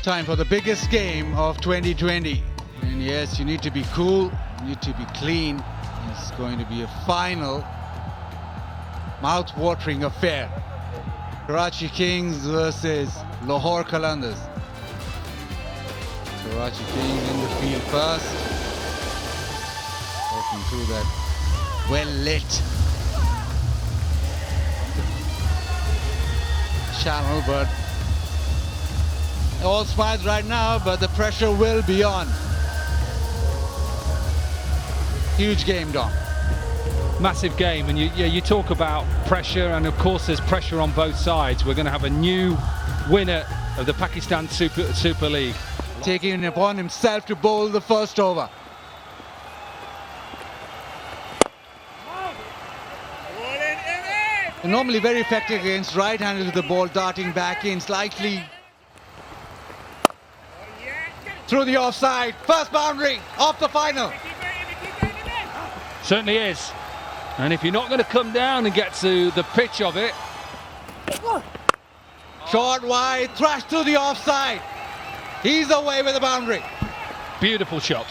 Time for the biggest game of 2020. And yes, you need to be cool, you need to be clean. It's going to be a final, mouth-watering affair. Karachi Kings versus Lahore Qalandars. Karachi Kings in the field first. Walking through that well-lit channel, but all smiles right now, but the pressure will be on. Huge game, Dom. Massive game, and you talk about pressure, and of course there's pressure on both sides. We're going to have a new winner of the Pakistan Super League. Taking it upon himself to bowl the first over. Normally very effective against right-handed with the ball darting back in slightly. Through the offside, first boundary, off the final. Certainly is. And if you're not going to come down and get to the pitch of it. Short wide, thrashed through the offside. He's away with the boundary. Beautiful shot.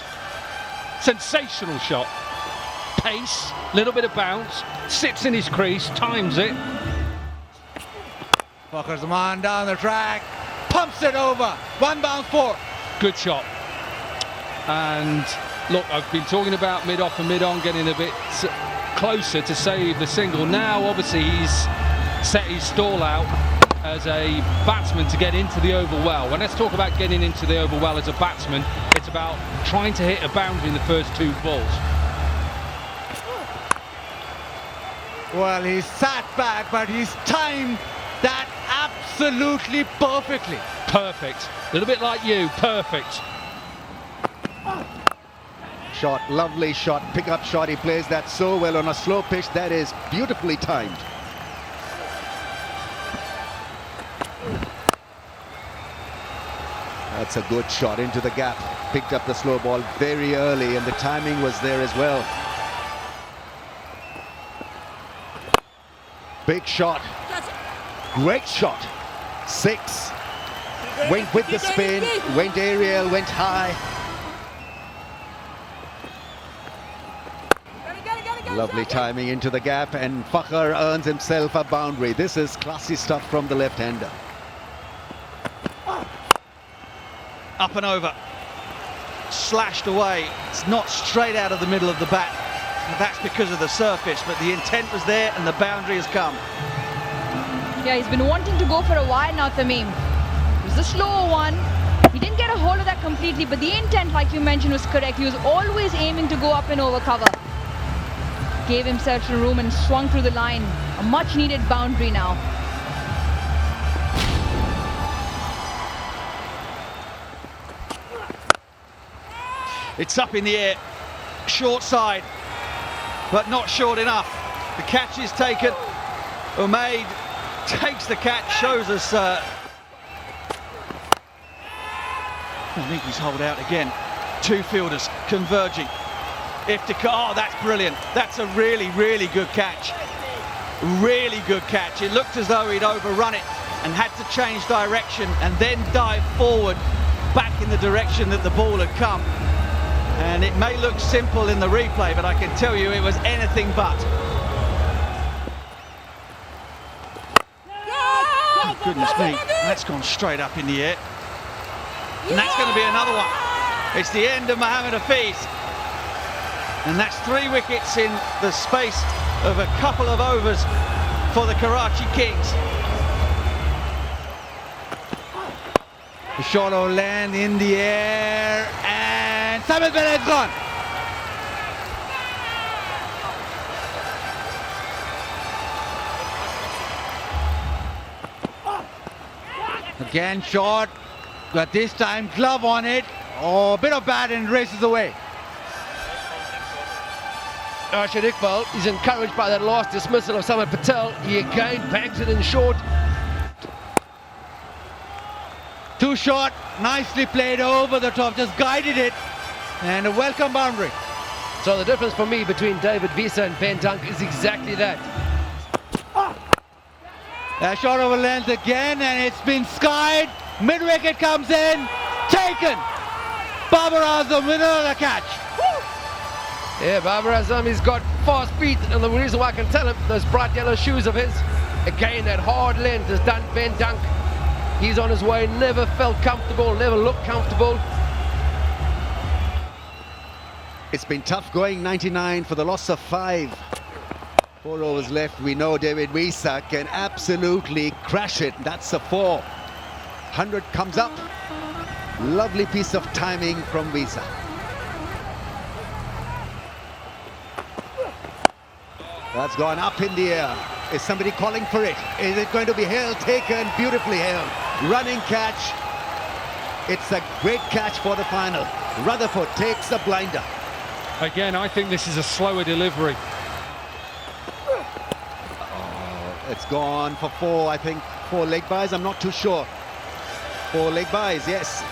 Sensational shot. Pace, little bit of bounce, sits in his crease, times it. Fakhr's man down the track, pumps it over, one bounce four. Good shot. And look, I've been talking about mid-off and mid-on getting a bit closer to save the single. Now, obviously, he's set his stall out as a batsman to get into the over well. When let's talk about getting into the over well as a batsman, it's about trying to hit a boundary in the first two balls. Well, he's sat back, but he's timed that absolutely perfectly. Perfect. A little bit like you, perfect. Shot, lovely shot, pick-up shot. He plays that so well on a slow pitch. That is beautifully timed. That's a good shot into the gap. Picked up the slow ball very early, and the timing was there as well. Big shot. Great shot. Six. Went with the spin, went aerial, went high. Lovely timing into the gap, and Fakhr earns himself a boundary. This is classy stuff from the left-hander. Up and over. Slashed away. It's not straight out of the middle of the bat. That's because of the surface, but the intent was there and the boundary has come. Yeah, he's been wanting to go for a while now, Tamim. It was a slower one. He didn't get a hold of that completely, but the intent, like you mentioned, was correct. He was always aiming to go up and over cover. Gave himself some room and swung through the line. A much-needed boundary now. It's up in the air. Short side, but not short enough. The catch is taken. Umaid takes the catch, shows us. I think he's holed out again. Two fielders converging. Oh, that's brilliant. That's a really, really good catch. Really good catch. It looked as though he'd overrun it and had to change direction and then dive forward back in the direction that the ball had come. And it may look simple in the replay, but I can tell you it was anything but. Oh, goodness me, that's gone straight up in the air. And that's going to be another one. It's the end of Mohamed Hafiz. And that's 3 wickets in the space of a couple of overs for the Karachi Kings. The shot will land in the air, and Samit Bened's gone. Again short, but this time glove on it. Oh, a bit of bat and races away. Rashid Iqbal is encouraged by that last dismissal of Samit Patel. He again banks it in short. Too short, nicely played over the top, just guided it, and a welcome boundary. So the difference for me between David Visa and Ben Dunk is exactly that. That shot over length again, and it's been skied Mid-wicket comes in, taken. Babar Azam with another catch. Yeah, Babar Azam, he's got fast feet, and the reason why I can tell him, those bright yellow shoes of his, again, that hard length has done Ben Dunk. He's on his way, never felt comfortable, never looked comfortable. It's been tough going, 99 for the loss of 5. 4 overs left. We know David Wisa can absolutely crash it. That's a 4. 100 comes up. Lovely piece of timing from Wisa. That's gone up in the air. Is somebody calling for it? Is it going to be held? Taken, beautifully held. Running catch. It's a great catch for the final. Rutherford takes a blinder. Again, I think this is a slower delivery. Oh, it's gone for 4, I think. 4 leg byes, I'm not too sure. 4 leg byes, yes.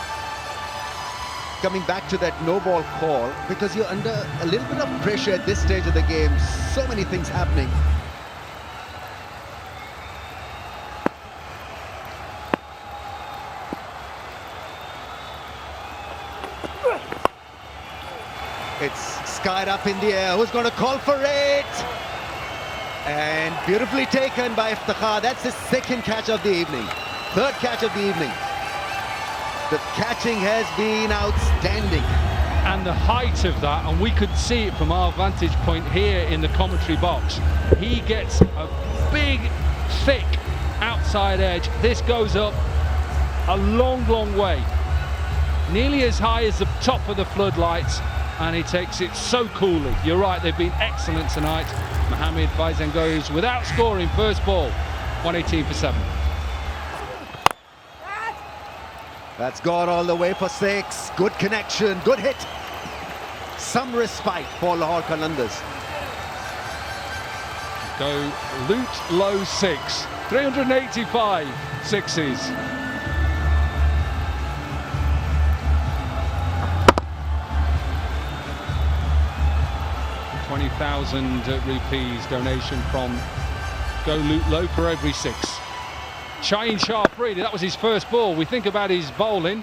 Coming back to that no ball call, because you're under a little bit of pressure at this stage of the game. So many things happening. It's skied up in the air. Who's going to call for it? And beautifully taken by Iftikhar. That's his 2nd catch of the evening. 3rd catch of the evening. The catching has been outstanding. And the height of that, and we could see it from our vantage point here in the commentary box. He gets a big, thick outside edge. This goes up a long, long way. Nearly as high as the top of the floodlights. And he takes it so coolly. You're right, they've been excellent tonight. Mohammed Faizan goes without scoring first ball, 118 for 7. That's gone all the way for 6. Good connection, good hit. Some respite for Lahore Qalandars. Go loot low 6, 385 sixes. 20,000 rupees donation from Go Loot Low for every 6. Shaheen Shah Afridi, that was his first ball. We think about his bowling.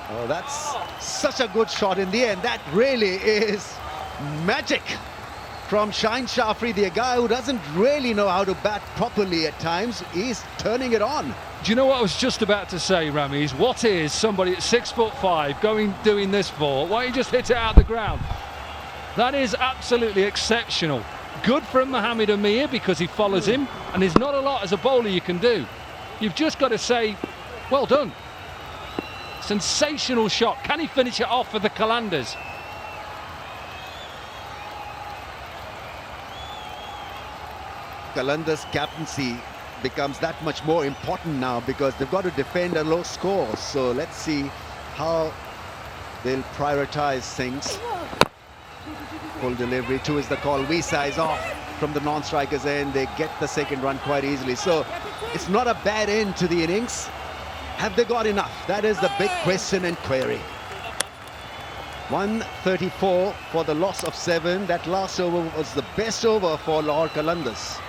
Oh, that's such a good shot in the end. That really is magic from Shaheen Shah Afridi, a guy who doesn't really know how to bat properly at times. He's turning it on. Do you know what I was just about to say, Ramiz? What is somebody at 6'5" doing this for? Why don't you just hit it out the ground? That is absolutely exceptional. Good from Mohammed Amir because he follows him, and there's not a lot as a bowler you can do. You've just got to say, well done. Sensational shot. Can he finish it off for the Qalandars? Qalandars' captaincy becomes that much more important now because they've got to defend a low score. So let's see how they'll prioritize things. Full delivery, 2 is the call. Wisa is off from the non-strikers end. They get the 2nd run quite easily. So it's not a bad end to the innings. Have they got enough? That is the big question and query. 134 for the loss of 7. That last over was the best over for Lahore Qalandars.